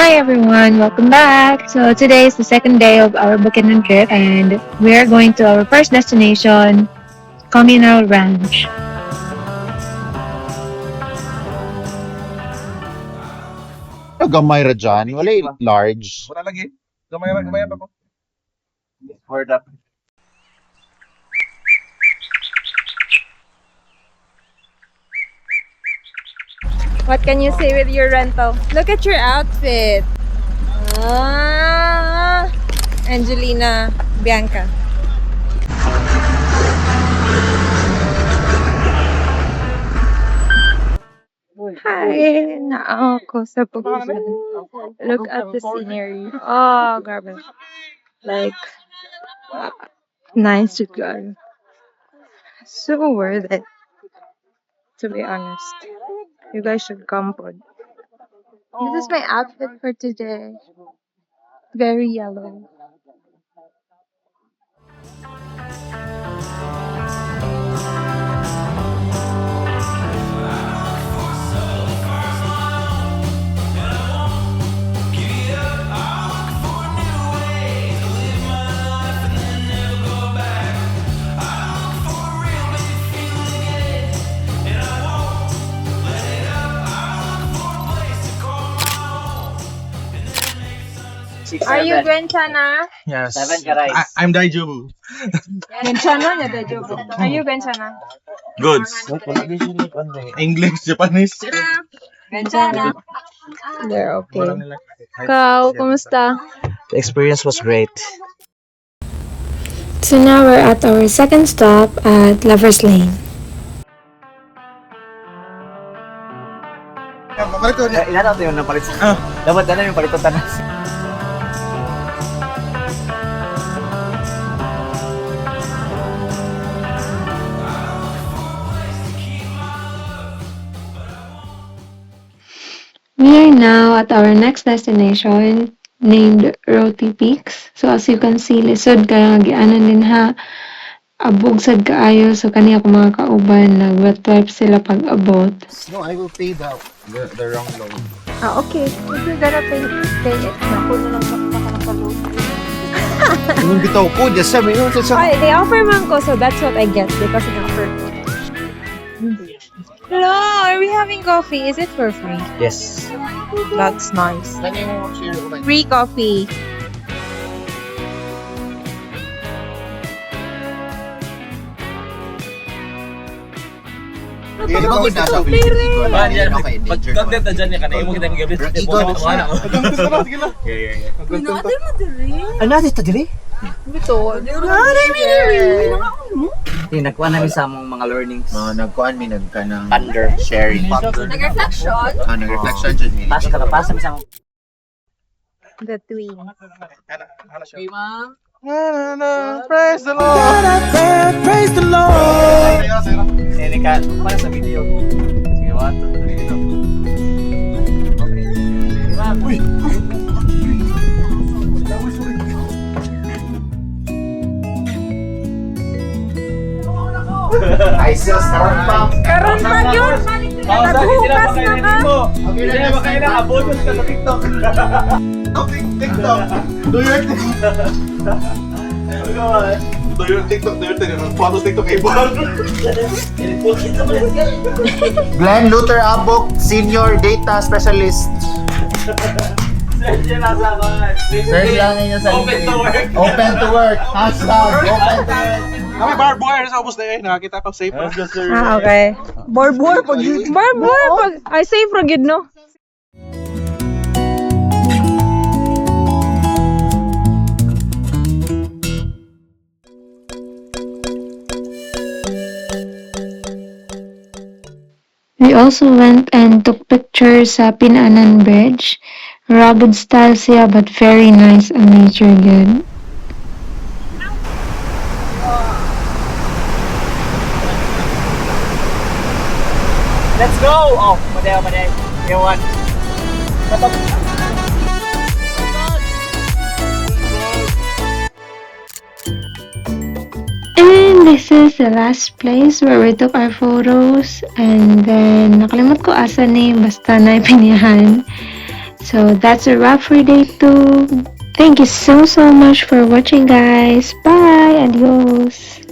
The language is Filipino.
Hi everyone, welcome back. So today is the second day of our Bukidnon trip and we are going to our first destination, Communal Ranch. Ano gamay ra dyan? Wala large. Wala lagi. Gamay pa ko. For that. What can you say with your rental? Look at your outfit. Angelina Bianca. Hi, naa ako sa Pugusan. Look at the scenery. Oh, grabe. Like, nice to go. So worth it. To be honest, you guys should come pod. This is my outfit for today. Very yellow. Are you Benchana? Yes. Seven ka rice. I'm Daijubu. Benchana na Dajobo. Are you Benchana? Goods. English, Japanese. Benchana. They're okay. Kau, kumusta? The experience was great. So now we're at our second stop at Lover's Lane. Ilan natin yung napalit sa... Dapat na yung palito tanas. We are now at our next destination named Roti Peaks. So as you can see, lisod kaya nga gianan din ha. Abog sad kaayo so kaniya ko mga kauban nag-wet wipe sila pag abot. No, I will pay the wrong loan. Okay. If you're gonna pay it, naku na lang makakapag-load. Yung bitaw ko, just sabi yun. Okay, they offer man ko, so that's what I get because they offer. Hello, are we having coffee? Is it for free? Yes. That's nice. Free coffee. Di ba kung nasa Philippines? Pag-content na dyan niya ka na, mo kita yung gabi. Ano natin ito, dili? Ito. Yung nagkuha namin sa among mga learnings. Nagkuhan mi nagkanang Thunder, sharing. Nag-reflection? nag-reflection dyan mi. Pasok ka sa among... The twins. Praise the Lord. Praise the Lord! Sige ka, para sa video. Sige, 1, 2, 3, go. Uy! Ay, sus, karon pa. Karon pa yun! Naghuhukas na ka! Hindi na makain na abot sa TikTok. TikTok. Do your TikTok. Follow TikTok kay Bon. Glenn Luther Abok, Senior Data Specialist. Search yun nasa ako. Search lang ninyo sa Open to work. Open to work. Hashtag open to work. Kami barbed wire sa ubos na eh. Nakakita ko safe. Okay. Barbor pag... Ay, safe ra gid no? We also went and took pictures sa Pinaanan Bridge. Rugged style siya but very nice and nature good. Let's go! Oh, madeo. You want? And this is the last place where we took our photos. And then, nakalimot ko asa ni, basta na ipinihan. So that's a wrap for day 2. Thank you so much for watching, guys. Bye. Adios.